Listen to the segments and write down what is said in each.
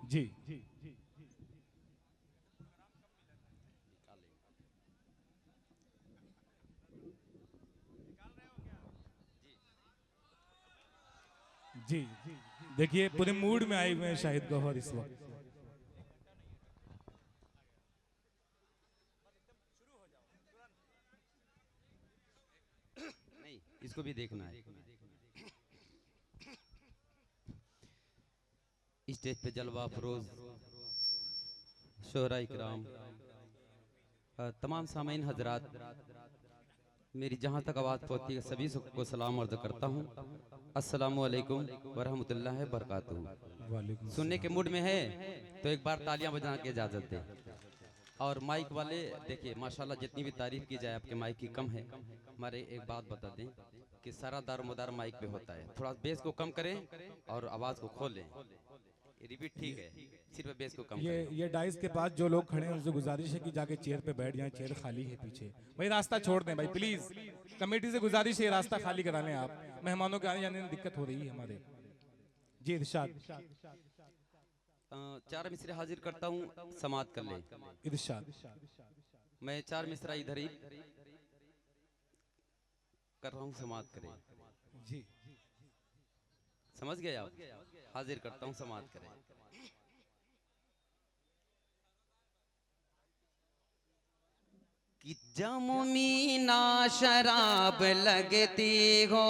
जी जी देखिए पूरे मूड में आए हुए हैं शाहिद गौहर इस वक्त। नहीं, इसको भी देखना है। स्टेज पे जलवा फरोज शोहरा इकराम, तमाम सामीन हजरात, मेरी जहाँ तक आवाज़ पहुँचती है सभी को सलाम अर्ज करता हूँ। अस्सलामु अलैकुम वरहमतुल्लाहि वालेकुम वबरकातुहू। सुनने के सलाम। मूड में है तो एक बार तालियां बजा के इजाज़त दे। और माइक वाले देखिए माशाल्लाह जितनी भी तारीफ की जाए आपके माइक की कम है। हमारे एक बात बता दें कि सारा दारोमदार माइक पे होता है, थोड़ा बेस को कम करें और आवाज़ को खोलें। रिपीट ठीक है, सिर्फ बेस को कम ये करें। ये डाइस के पास जो लोग खड़े हैं उनसे गुजारिश है कि जाके चेयर पे बैठ जाएं, चेयर खाली है पीछे। भाई रास्ता छोड़ दें भाई प्लीज, कमेटी से गुजारिश है रास्ता खाली करा लें आप, मेहमानों के आने जाने में दिक्कत हो रही है हमारे। जी इरशाद। चार मिसरे हाजिर करता हूँ, समात कर ले। इरशाद। मैं चार मिसरा इधर ही कर रहा हूँ, समात करें। जी समझ गए आप? हाजिर करता हूँ, समात करें। कि जमुमी ना शराब लगती हो,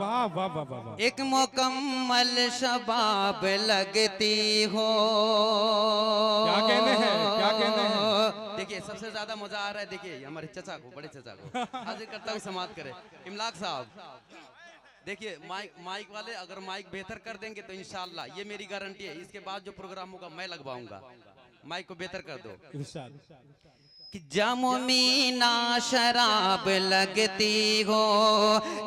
वाह वाह वाह वाह वाह। एक मुकम्मल शबाब लगती हो। क्या कहने हैं, क्या कहने हैं। देखिए सबसे ज्यादा मजा आ रहा है, देखिए हमारे चचा को, बड़े चचा को हाजिर करता हूँ, समात करें। इमलाक साहब देखिए माइक वाले अगर माइक बेहतर कर देंगे तो इंशाल्लाह ये मेरी गारंटी है, इसके बाद जो प्रोग्राम होगा मैं लगवाऊंगा। माइक को बेहतर कर दो। इरशाद। कि जामुमी ना शराब लगती हो,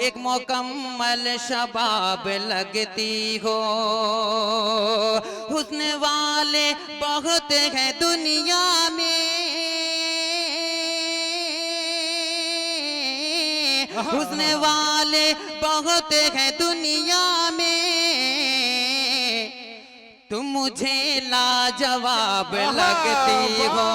एक मुकम्मल शबाब लगती हो। हुस्न वाले बहुत हैं दुनिया में, हुस्न वाले बहुत हैं दुनिया में, तुम मुझे लाजवाब लगती हो।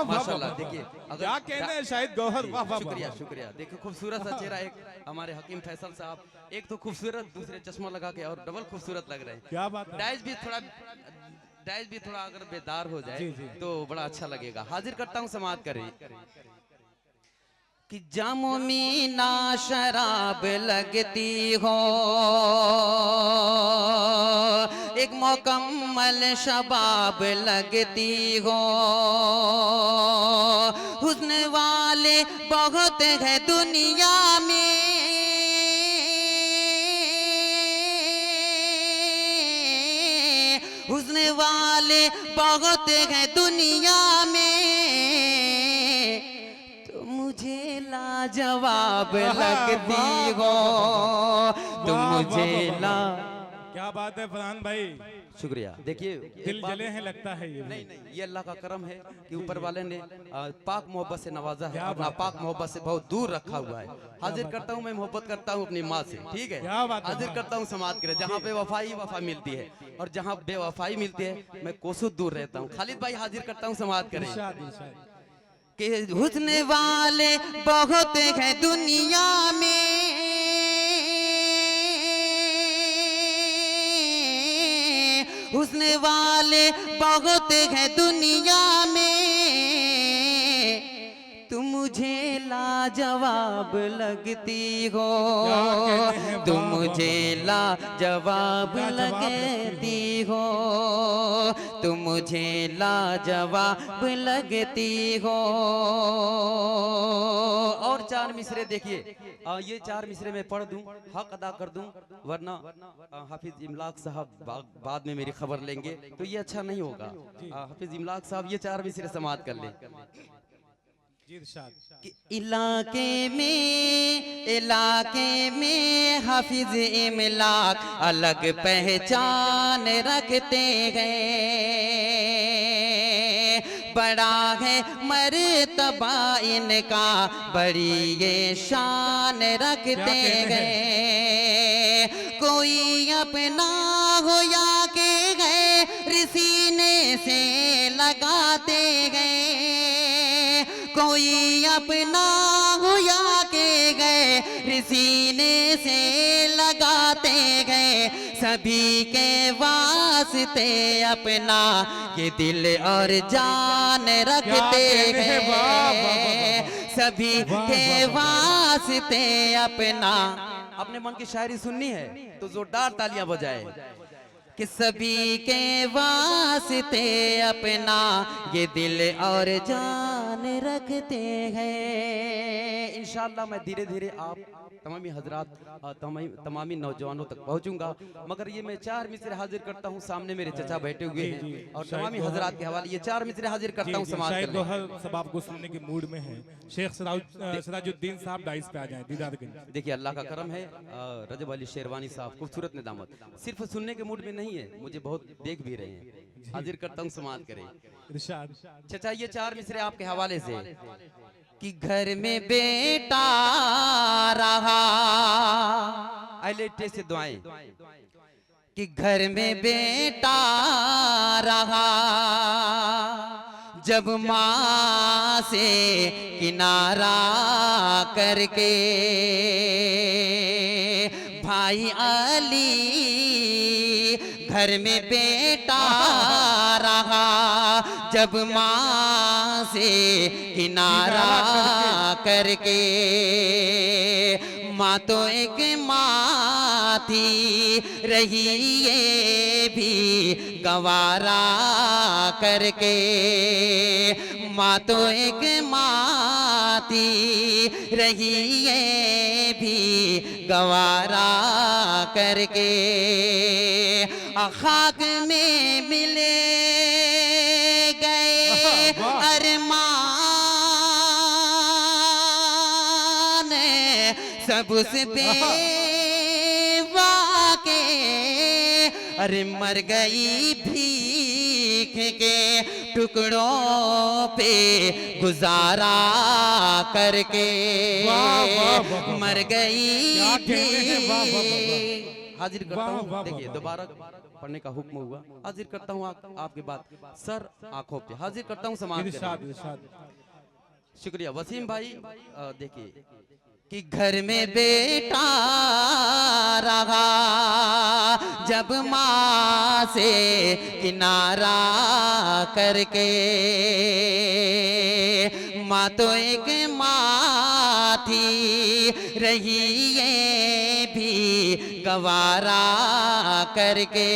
माशाल्लाह देखिए क्या कहने हैं शाहिद गौहर, वाह वाह। शुक्रिया शुक्रिया। देखिए खूबसूरत सा चेहरा एक हमारे हकीम फैसल साहब, एक तो खूबसूरत, दूसरे चश्मा लगा के और डबल खूबसूरत लग रहे हैं। क्या बात है। डाइज भी थोड़ा अगर बेदार हो जाए जी, जी। तो बड़ा अच्छा लगेगा। हाजिर करता हूँ, समात करें। कि जामुमी ना शराब लगती हो, एक मुकम्मल शबाब लगती हो। हुस्न वाले बहुत हैं दुनिया में, हुस्न वाले बहुत हैं दुनिया में, तुम मुझे लाजवाब लगती हो। तुम मुझे ला क्या बात है फरहान भाई, शुक्रिया। देखिए दिल जले हैं लगता है ये। नहीं नहीं, ये अल्लाह का करम है कि ऊपर वाले ने पाक मोहब्बत से नवाजा है और बात नापाक मोहब्बत से बहुत दूर रखा हुआ है। हाजिर करता हूँ, मैं मोहब्बत करता हूँ अपनी माँ से, ठीक है। क्या बात है। हाजिर करता हूँ, समात करे। जहाँ पे वफाई वफा मिलती है और जहाँ बेवफाई मिलती है मैं कोसों दूर रहता हूँ। खालिद भाई हाजिर करता हूँ, समात करें। इरशाद इरशाद। कि हुस्न वाले बहुत हैं दुनिया में, हुस्न वाले बहुत हैं दुनिया में, तुम मुझे लाजवाब लगती हो। तुम मुझे लाजवाब लगती हो, तुम मुझे लाजवाब लगती हो। और चार मिसरे देखिए, ये चार मिसरे मैं पढ़ दूं, हक अदा कर दूं, वरना हाफिज इमलाक साहब बाद में मेरी खबर लेंगे तो ये अच्छा नहीं होगा। हाफिज इमलाक साहब ये चार मिसरे समात कर ले। जी इरशाद। कि इलाके में हाफिज इमलाक अलग पहचान रखते हैं। बड़ा है मर्तबा इनका, बड़ी ये शान रखते गए। कोई अपना हो या के गए, सीने से लगाते गए। कोई अपना हो या के गए, सीने से लगाते गए। सभी के वास्ते अपना ये दिल और जान रखते गए। सभी के वास्ते अपना। अपने मन की शायरी सुननी है तो जोरदार तालियां बजाए कि सभी के वास्ते अपना ये दिल और जान रखते हैं। इंशाअल्लाह मैं धीरे धीरे आप तमामी हजरात तमामी नौजवानों तक पहुंचूंगा, मगर ये मैं 4 मिसरे हाजिर करता हूं। सामने मेरे चचा बैठे हुए हैं और तमामी हजरात के हवाले ये 4 मिसरे हाजिर करता हूं। समाज शायद गौहर सब आपको सुनने के मूड में है। शेख सिराजुद्दीन साहब डाइस पे आ जाएं दीदारगंज। देखिए अल्लाह का करम है, रजब अली शेरवानी साहब खूबसूरत निदामत सिर्फ सुनने के मूड में नहीं है, मुझे बहुत देख भी रहे हैं। हाजिर करता हूँ, समाज करें। चचा ये 4 मिसरे आपके हवाले से कि घर में बेटा रहा, से दुआएं कि घर में बेटा रहा, जब माँ से किनारा करके भाई अली घर में बेटा रहा, जब माँ से किनारा करके। माँ तो एक माँ थी, रही ये भी गवारा करके। माँ तो एक माँ थी, रही ये भी गवारा करके। खाक में मिले गए अरमान, सब उस बेवा के अरे मर गई भीख के टुकड़ों पे गुजारा करके। मर गई भीख। हाजिर करता हूँ, देखिए दोबारा पढ़ने का हुक्म हुआ। हाजिर करता हूँ आपके बाद सर आंखों पे हाजिर करता हूँ। समाज शुक्रिया वसीम भाई। देखिए कि घर में बेटा रहा, जब माँ से किनारा करके। माँ तो एक माँ थी, रही ये भी गवारा करके।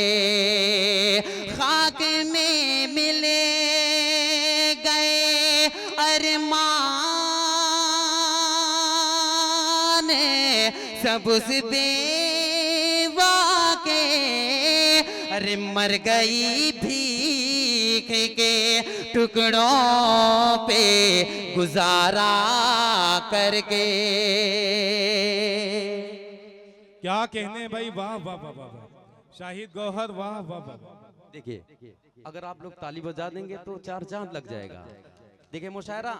खाक में मिले गए अरमान, सब उस बेवा के अरे मर गई भीख के टुकड़ों पे गुजारा करके। क्या कहने भाई, वाह वाह वाह वाह। शाहिद गौहर वाह वाह वाह। देखिए अगर आप लोग ताली बजा देंगे तो 4 चांद लग जाएगा। देखिए मुशायरा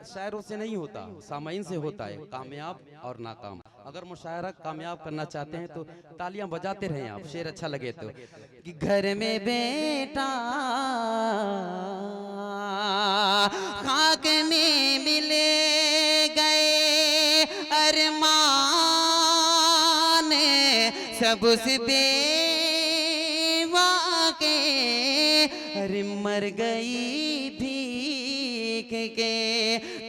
शायरों से नहीं होता, सामाइन से होता है, कामयाब और नाकाम। अगर मुशायरा कामयाब करना चाहते हैं तो तालियां बजाते रहें आप, शेर अच्छा लगे तो। कि घर में बेटा खाक में मिले गए अरमान, सब उस बेवा के अरे मर गई भीख के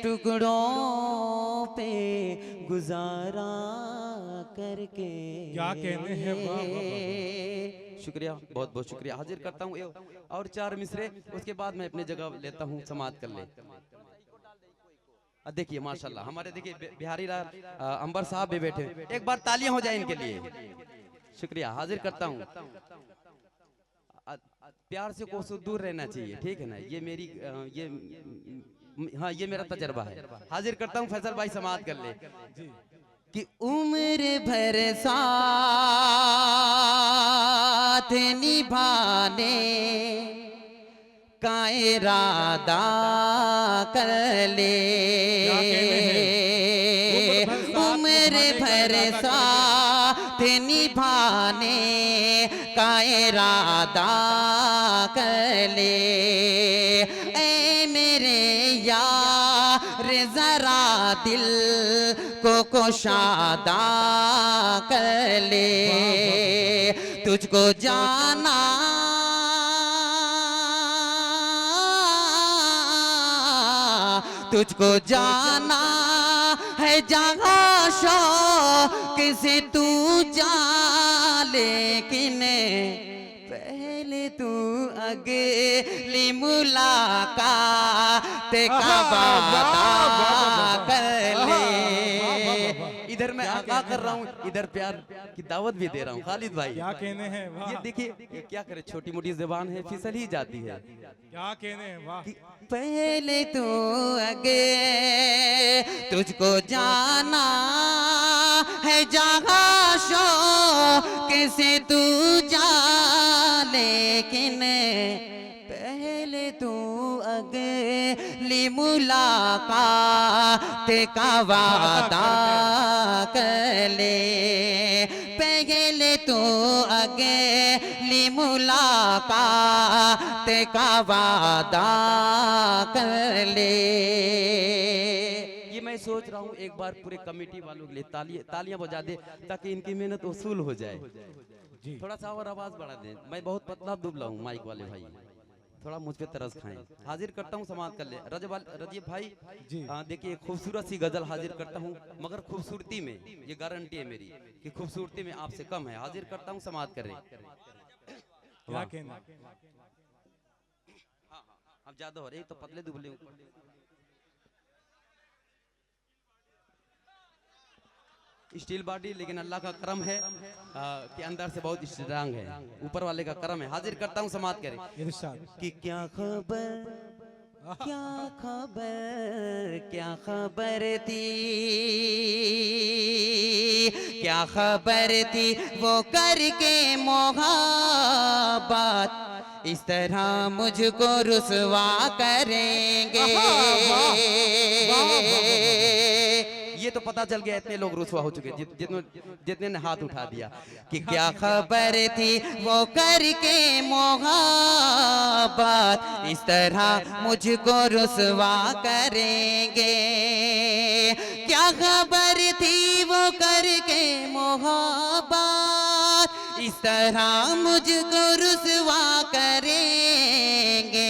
टुकड़ों पे गुजारा करके। क्या कहने हैं, वाह वाह वाह। शुक्रिया, बहुत बहुत शुक्रिया। हाजिर करता हूँ और 4 मिसरे, उसके बाद मैं अपनी जगह लेता हूँ, समाप्त कर ले। देखिए माशाल्लाह हमारे देखिए बिहारी लाल अंबर साहब भी बैठे, एक बार तालियां हो जाए इनके लिए। शुक्रिया। हाजिर करता हूँ। प्यार से कोसों दूर रहना चाहिए, ठीक है ना। ये मेरी हाँ ये मेरा तजर्बा है। हाजिर करता हूँ फैसल भाई, समाप्त कर ले। कि उम्र भर साथ निभाने का इरादा कर ले, उम्र भर साथ निभाने का इरादा कर ले। ऐ मेरे यार जरा दिल को कुशादा कर ले, तुझको जाना तुझको जाना है जहाँ शौक से तू जा, लेकिन पहले तू अगली मुलाकात का वादा कर ले। इधर मैं आगा कर रहा हूँ, इधर प्यार की दावत भी दे रहा हूँ। खालिद भाई क्या कहने हैं, वाह। ये देखिए, ये क्या करे, छोटी मोटी ज़बान है, फिसल ही जाती है। क्या कहने हैं, वाह। पहले तो आगे तुझको जाना है जहाँ शौक से तू जा, लेकिन पहले तू अगली मुलाकात का वादा कर ले, पहले तू अगली मुलाकात का वादा कर ले। ये मैं सोच रहा हूँ एक बार पूरे कमेटी वालों के लिए तालियां बजा दे, ताकि इनकी मेहनत वसूल हो जाए। जी। थोड़ा सा और आवाज बढ़ा दे, मैं बहुत पतला दुबला हूँ, माइक वाले भाई थोड़ा मुझ पे तरस खाएं। हाजिर करता हूँ, समाप्त कर ले। रजब भाई देखिए, खूबसूरत सी गजल हाजिर करता हूँ, मगर खूबसूरती में, ये गारंटी है मेरी कि खूबसूरती में आपसे कम है। हाजिर करता हूँ, समाप्त कर रहे। क्या कहना, अब ज्यादा हो रहे तो पतले दुबले स्टील बॉडी, लेकिन अल्लाह का करम है कि अंदर से बहुत स्ट्रांग है, ऊपर वाले का करम है। हाजिर करता हूँ, समाप्त करें। कि क्या खबर क्या खबर थी, क्या खबर थी वो करके मोहब्बत, इस तरह मुझको रुसवा करेंगे। ये तो पता चल गया, इतने लोग रुसवा हो चुके, जितने ने हाथ उठा दिया। कि क्या खबर थी वो करके मोहब्बत, इस तरह मुझको रुसवा करेंगे। क्या खबर थी वो करके मोहब्बत, इस तरह मुझको रुसवा करेंगे।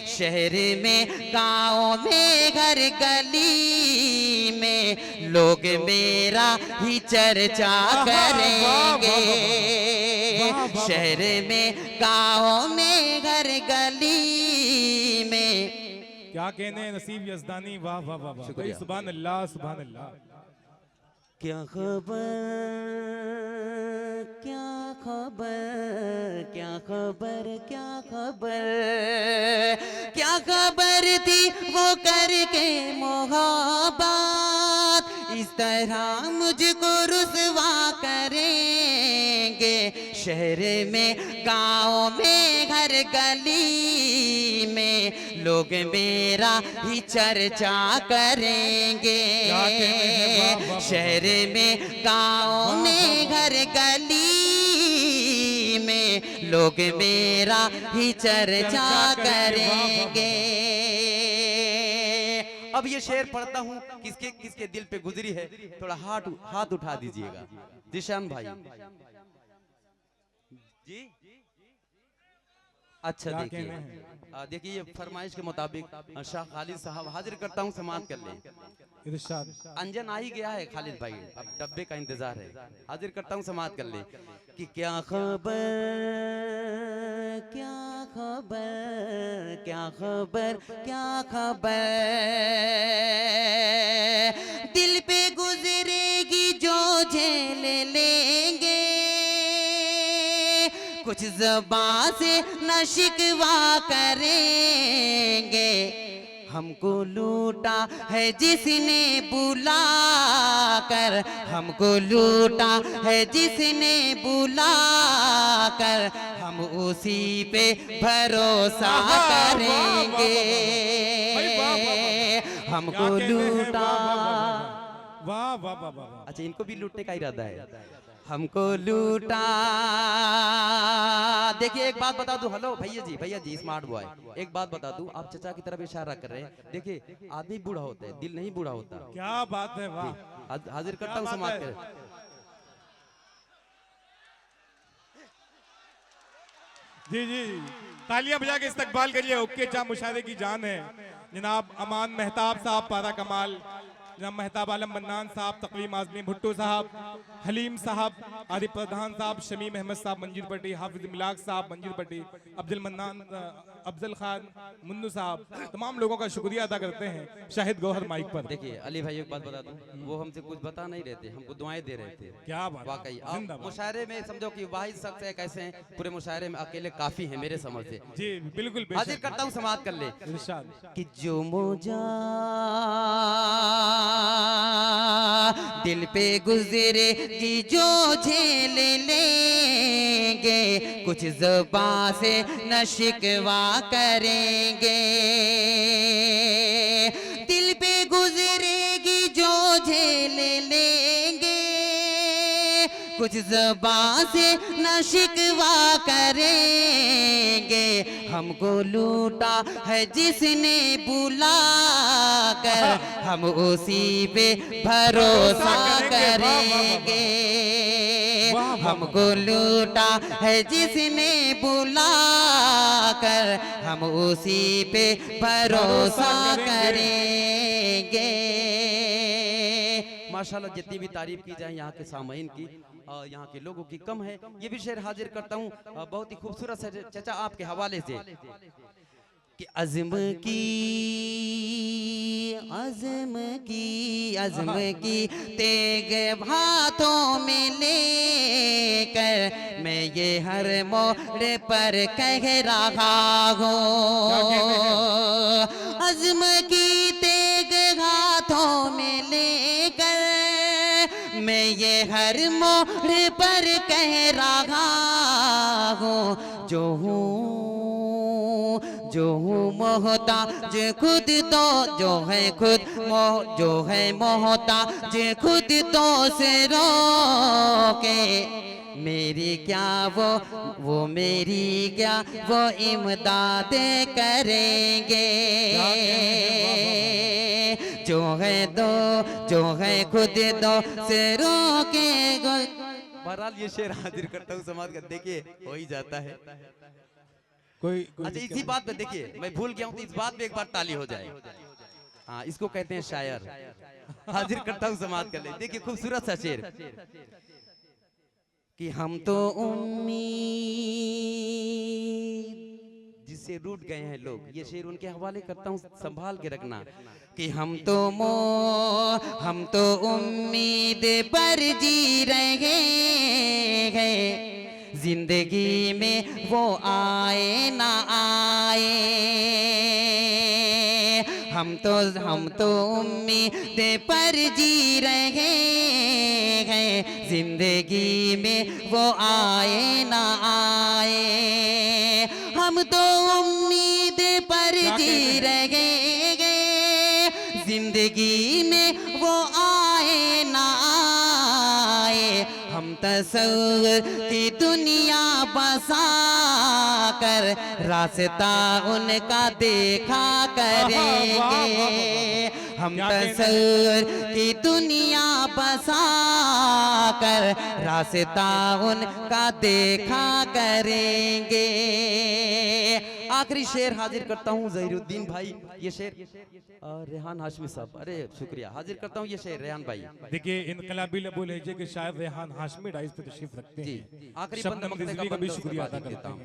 शहर में गाँव में घर गली में लोग मेरा ही चर्चा करेंगे। शहर में गाँव में घर गली में, क्या कहने हैं नसीब यज़दानी, वाह वाह वाह वाह, सुभान अल्लाह सुभान अल्लाह। क्या खबर क्या खबर क्या खबर क्या खबर क्या खबर थी वो करके मोहब्बत, इस तरह मुझको रुसवा करेंगे। शहर में गाँव में घर गली में लोग मेरा ही चर्चा करेंगे। शहर में गाँव में घर गली में लोग मेरा ही चर्चा करेंगे। अब ये शेर पढ़ता हूँ, किसके किसके दिल पे गुजरी है, थोड़ा हाथ उठा दीजिएगा। जिशान भाई जी, अच्छा देखिए ये फरमाइश के मुताबिक शाह खालिद साहब, हाजिर करता हूँ, समाप्त कर लें। अंजन आ ही गया है खालिद भाई, अब डब्बे का इंतजार है। हाजिर करता हूँ, समाप्त कर ले। कि क्या खबर क्या खबर क्या खबर क्या खबर, दिल पे गुजरेगी जो झेल लेंगे, कुछ ज़बान से न शिकवा करेंगे। हमको लूटा है जिसने बुला कर, हमको लूटा है जिसने बुला कर, हम उसी पे भरोसा करेंगे। हमको लूटा, वाह वाह वाह वाह। अच्छा इनको भी लूटने का इरादा है। हमको लूटा, देखिए एक बात बता दूं, हेलो भैया जी स्मार्ट बॉय, एक बात बता दूं, आप चचा की तरफ इशारा कर रहे हैं। देखिए आदमी बूढ़ा होता है, दिल नहीं बूढ़ा होता। क्या बात है, वाह। हाजिर करता हूँ समाज कर। जी जी, तालियां बजा के इस्तकबाल करिए। ओके चा मुशायरे की जान है जनाब अमान मेहताब साहब, पारा कमाल, जनाब मेहताब आलम मन्नान साहब, तकलीम आजमी भुट्टो साहब, हलीम साहब, आरिफ प्रधान साहब, शमीम अहमद साहब मंजीर पट्टी, हाफिज मिलाक साहब मंजीर पट्टी, अब्दुल मन्नान, अफजल खान मुन्नू साहब, तमाम लोगों का शुक्रिया अदा करते हैं। शाहिद गौहर माइक पर। देखिए अली भाई एक बात बता दूं, वो हमसे कुछ बता नहीं रहे थे, हमको दुआएं दे रहे थे। क्या बात, वाकई आप मुशायरे में समझो कि वाहिद शख्स है, कैसे हैं पूरे मुशायरे में अकेले काफी है मेरे समझ से। जी बिल्कुल हाजिर करता हूँ समाज कर ले इरशाद। कि जो मोजा दिल पे गुजरे कि जो झेल लेंगे, कुछ ज़बां से न शिकवा करेंगे। दिल पे गुजरेगी जो झेल लेंगे, कुछ ज़बां से न शिकवा करेंगे। हमको लूटा है जिसने बुला कर, हम उसी पे भरोसा करेंगे। हमको लूटा है जिसने बुला कर, हम उसी पे भरोसा करेंगे। माशाल्लाह जितनी भी तारीफ की जाए यहाँ के सामईन की, यहाँ के लोगों की कम है। ये भी शेर हाजिर करता हूँ, बहुत ही खूबसूरत है चचा आपके हवाले से कि अज़्म की तेग हाथों में लेकर, मैं ये हर मोड़ पर कह रहा हूँ। अज़्म की तेग हाथों में लेकर, मैं ये हर मोड़ पर कह रहा हूँ। जो हूँ मोहताज खुद तो, जो है मोहताज खुद तो से रोके, मेरी क्या वो मेरी क्या वो इमदाद करेंगे। जो है खुद दो से रोके। बहरहाल ये शेर हाजिर करता हूँ समाज का, देखिए हो ही जाता है। कोई अच्छा इसी बात पे देखिए, मैं भूल गया हूँ तो इस बात पे एक बार ताली हो जाए। हाँ इसको कहते हैं शायर। हाजिर करता हूँ समाज का, देखिए खूबसूरत सा शेर कि हम तो उम्मीद जिससे रूठ गए हैं लोग, ये शेर उनके हवाले करता हूँ, संभाल के रखना कि हम तो उम्मीद पर जी रहे हैं, जिंदगी में वो आए ना आए। हम तो उम्मीद पर जी रहे हैं, जिंदगी में वो आए ना आए। हम तो उम्मीद पर जी रहे हैं, जिंदगी में वो आए ना आए। हम तसव्वुर की दुनिया बसा कर, रास्ता उनका देखा करेंगे। हम तसव्वुर की दुनिया बसा कर, रास्ता उनका देखा करेंगे। आखिरी शेर हाजिर करता हूँ ज़हीरुद्दीन भाई, ये शेर रेहान हाशमी साहब, अरे शुक्रिया, हाजिर करता हूँ ये शेर रेहान भाई। देखिए इनकलाबी लबो लहजे के शायर रेहान हाशमी डाइस पे तशरीफ रखते हैं। आखिरी शब्द रिजवी का भी शुक्रिया अदा करता हूँ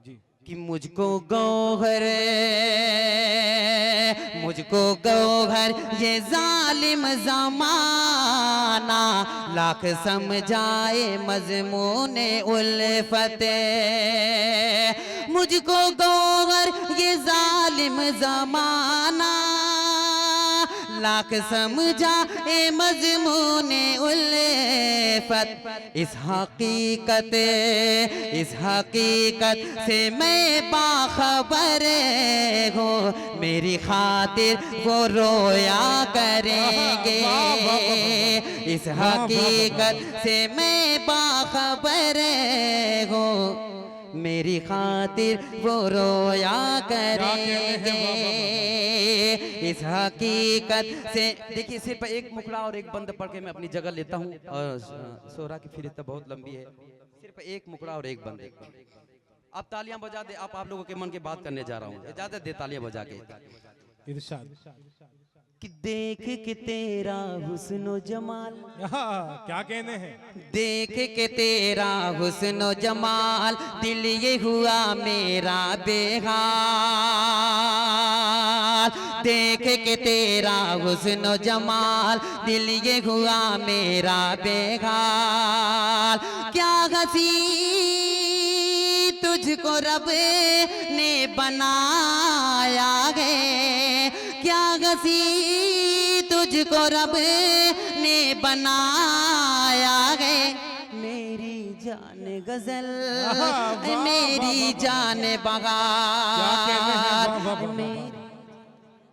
जी। कि मुझको गौहर ये जालिम ज़माना, लाख समझाए मज़मून उल्फत। मुझको गौहर ये जालिम जमाना, लाख समझा ए मजमूने उल्फत, इस हकीकत से मैं बाखबर हूँ, मेरी खातिर वो रोया करेंगे। इस हकीकत से मैं बाखबर हूँ, मेरी खातिर वो रोया करेंगे। इस हकीकत से देखिए, सिर्फ एक मुखड़ा और एक बंद पढ़ के मैं अपनी जगह लेता हूँ, और सोहरा की फिर बहुत लंबी है, सिर्फ एक मुखड़ा और एक बंद। आप तालियां बजा दे, आप लोगों के मन की बात करने जा रहा हूँ, इजाजत दे तालियां बजा के। इरशाद। कि देख के तेरा हुस्न जमाल, क्या कहने हैं, देख के तेरा हुस्न जमाल, दिल ये हुआ मेरा बेहाल। देख के तेरा हुस्न जमाल, दिल ये हुआ मेरा बेहाल। क्या हंसी तुझको रब ने बनाया है, क्या हंसी तुझको रब ने बनाया है। मेरी जान गजल, मेरी जान बहार,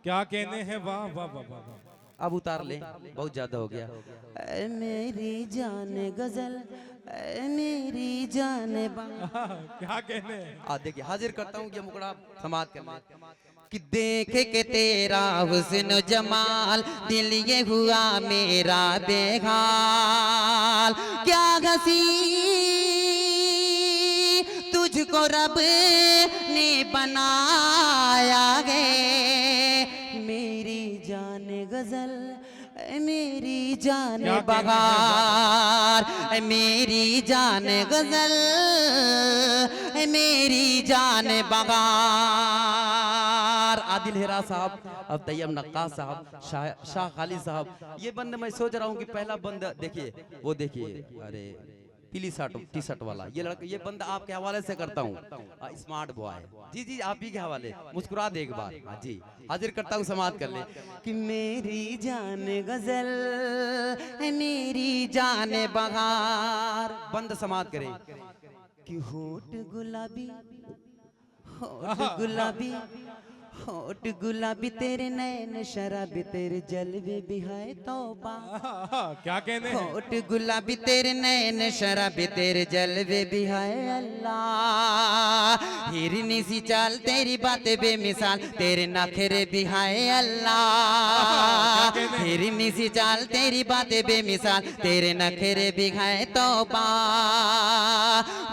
क्या कहने हैं, वाह वाह वाह वाह। अब उतार ले, बहुत ज्यादा हो गया। मेरी जान गजल, मेरी जान बहार, क्या कहने हैं। देखिए, हाजिर करता हूँ ये मुकड़ा समाप्त कर ले। कि देख के तेरा हुस्न जमाल, दिल ये हुआ मेरा बेहाल। क्या हंसी तुझको रब ने बनाया है, मेरी जान गजल, मेरी जान बहार, मेरी जान गजल, मेरी जान बहार। आदिल हेरा साहब, अब तैयब नक्का साहब, शाह खालिद साहब, ये बंद मैं सोच रहा हूँ कि पहला बंद देखिए, वो देखिए, अरे पीली शर्ट टी शर्ट वाला ये लड़का, ये बंदा आपके हवाले से करता हूँ, स्मार्ट बॉय। जी जी, आप ही के हवाले, मुस्कुरा दे एक बार। हाँ जी, हाजिर करता हूँ, समाप्त कर ले। कि मेरी जान गजल, मेरी जान बहार, बंद समाप्त करें। कि होठ गुलाबी, होठ गुलाबी, होठ गुलाबी तेरे नैन शराबी, तेरे जलवे भी है तौबा। क्या कहने हैं, होठ गुलाबी तेरे नैन शराबी, तेरे जलवे भी है अल्लाह। हिरनी सी चाल तेरी बातें बेमिसाल, तेरे नखरे भी है अल्लाह। हिरनी सी चाल तेरी बातें बेमिसाल, तेरे नखरे भी है तौबा।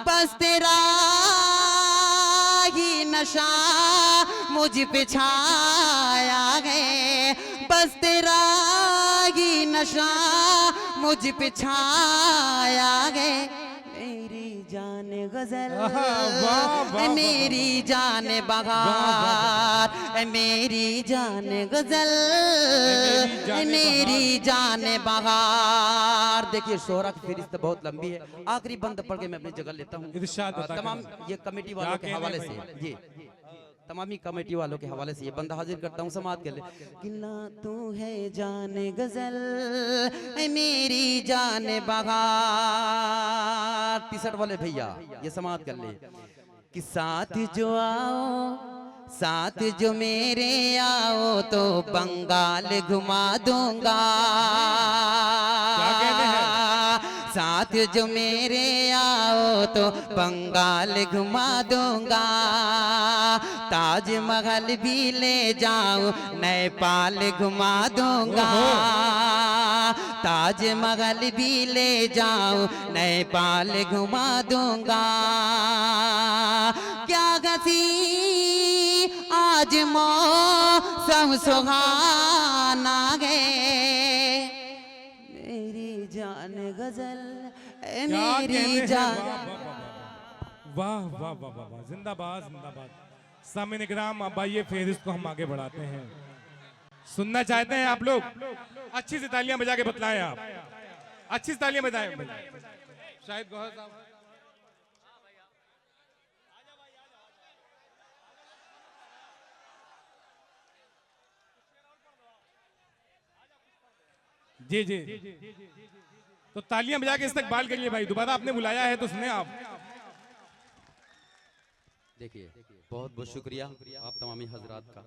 बस तेरा ही नशा मुझ पे छाया है, बस तेरा ही नशा मुझ पे छाया है। मेरी जान गजल, मेरी जान बहार, मेरी जान गजल, मेरी जान बहार। देखिए, सोहरा की फहरिस्त बहुत लंबी है, आखिरी बंद पढ़ के मैं अपनी जगह लेता हूँ। तमाम ये कमेटी वालों के हवाले से, जी तमामी कमेटी वालों के हवाले से ये बंदा हाजिर करता हूँ, समाप्त कर ले। कि ना तू है जान गजल, मेरी जान बहार। टी शर्ट वाले भैया ये समाप्त कर ले। कि साथ जो आओ, साथ जो मेरे आओ, तो बंगाल घुमा दूंगा। साथ जो मेरे आओ, तो बंगाल घुमा दूंगा। ताजमहल भी ले जाऊं, नेपाल घुमा दूंगा। ताजमहल भी ले जाऊं, नेपाल घुमा दूंगा। क्या हंसी आज मौसम सुहाना है, मेरी जान गजल, मेरी जान। वाह वाह वाह वाह, जिंदाबाद जिंदाबाद। सामने इकराम, अब आइए फेहरिस्त को हम आगे बढ़ाते हैं। सुनना चाहते हैं आप लोग, अच्छी सी तालियां बजा के बतलाएं, आप अच्छी सी तालियां बजाएं। शायद गौहर साहब जी जी, तो तालियां बजा के इस्तकबाल करिए भाई, दोबारा आपने बुलाया है तो सुने आप। देखिए बहुत बहुत शुक्रिया आप तमामी हजरात का।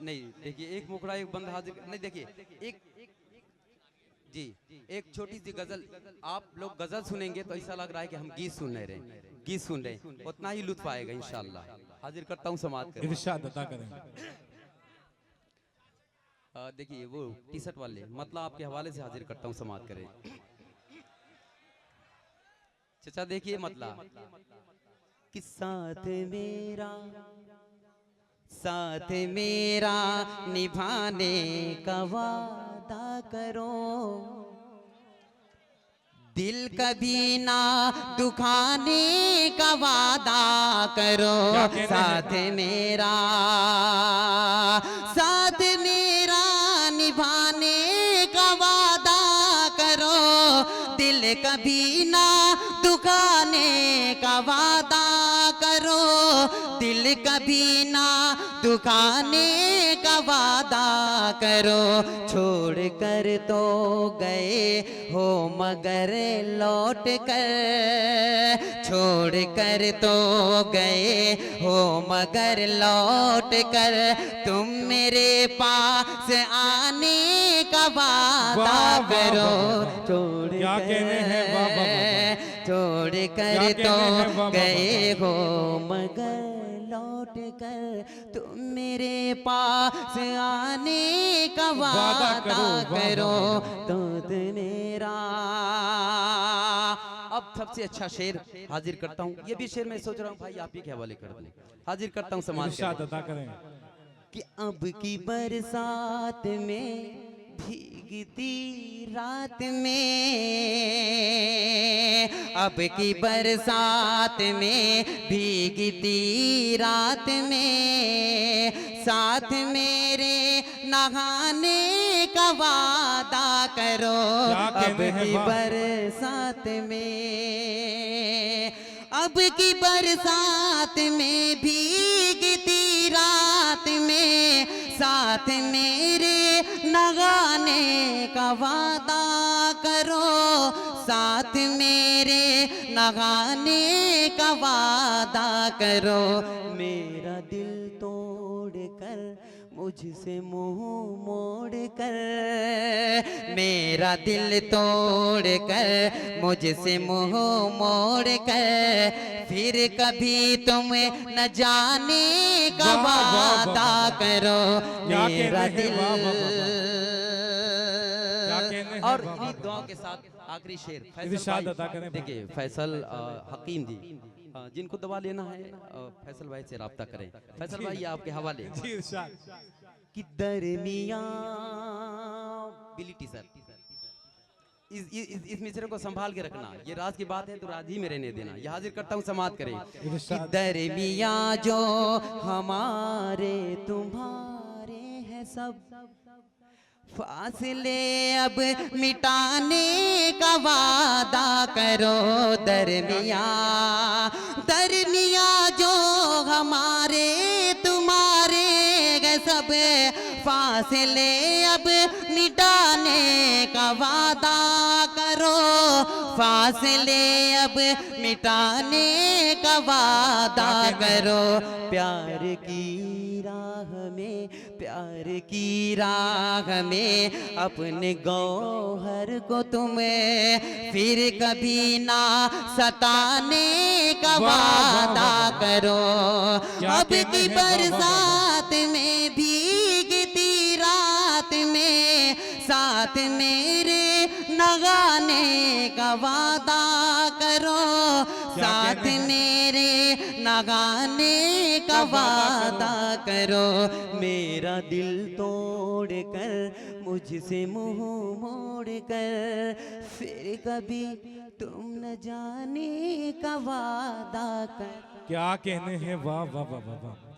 नहीं देखिए एक मुखड़ा एक बंद हाजिर नहीं, देखिए एक जी एक छोटी सी गजल, आप लोग गजल सुनेंगे तो ऐसा लग रहा है कि हम गीत सुन रहे हैं, गीत सुन रहे हैं, उतना ही लुत्फ आएगा इंशाल्लाह। हाजिर करता हूँ समाज कर। इरशाद अता करें। देखिए वो टी शर्ट वाले मतलब आपके हवाले से हाजिर करता हूँ समाज करें। चाचा देखिए मतलब कि साथ मेरा निभाने का वादा करो, दिल कभी ना दुखाने का वादा करो। साथ मेरा निभाने का वादा करो, दिल कभी ना दुखाने का वादा करो, दिल कभी ना दुखाने का वादा करो। छोड़ कर तो गए हो मगर लौट कर, छोड़ कर तो गए हो मगर लौट कर, तुम मेरे पास आने का वादा करो। छोड़ क्या कहने हैं, वाह वाह वाह। छोड़ कर तो गए हो मगर लौट कर, तुम मेरे पास आने का वादा करो। तो मेरा अब सबसे अच्छा शेर हाजिर करता हूँ, ये भी शेर मैं सोच रहा हूँ भाई आप ही के हवाले कर दूं। हाजिर करता हूँ समाज इरशाद अता करें। कि अब की बरसात में भीगती रात में, अब की बरसात में भीगती रात में, साथ मेरे नहाने का वादा करो। अब की बरसात में, अब की बरसात में भीगती रात में, साथ मेरे नगाने का वादा करो, साथ मेरे नगाने का वादा करो। मेरा दिल तोड़ कर मुझसे मुंह मोड़ कर, मेरा दिल तोड़ कर मुझसे मुंह मोड़ कर, फिर कभी तुम न जाने का वादा करो। मेरा दिल और इन्हीं दुआओं के साथ आखिरी शेर इरशाद अता करें। देखिए फैसल हकीम जी, जिनको दवा लेना है फैसल भाई से राब्ता करें। फैसल भाई ये आपके हवाले जी इरशाद। कि दरमियां बिलिटी सर इस मिसरे को संभाल के रखना, ये राज की बात है तो राज ही में रहने देना। ये हाजिर करता हूँ समाज करें। कि दरमियां जो हमारे तुम्हारे हैं सब, फासले अब मिटाने का वादा करो। दरमियां दरमियां जो हमारे तुम्हारे हैं सब, फासले अब मिटाने का वादा करो, फासले अब मिटाने का वादा करो। प्यार की राह में, प्यार की राह में अपने गौहर को तुम्हें फिर कभी ना सताने का वादा करो। अब की बरसात में भीगती रात में, साथ मेरे नगाने का वादा करो, साथ मेरे नगाने का वादा करो। मेरा दिल तोड़ कर मुझसे मुंह मोड़ कर, फिर कभी तुम न जाने का वादा कर। क्या कहने हैं, वाह वाह वाह वाह वाह।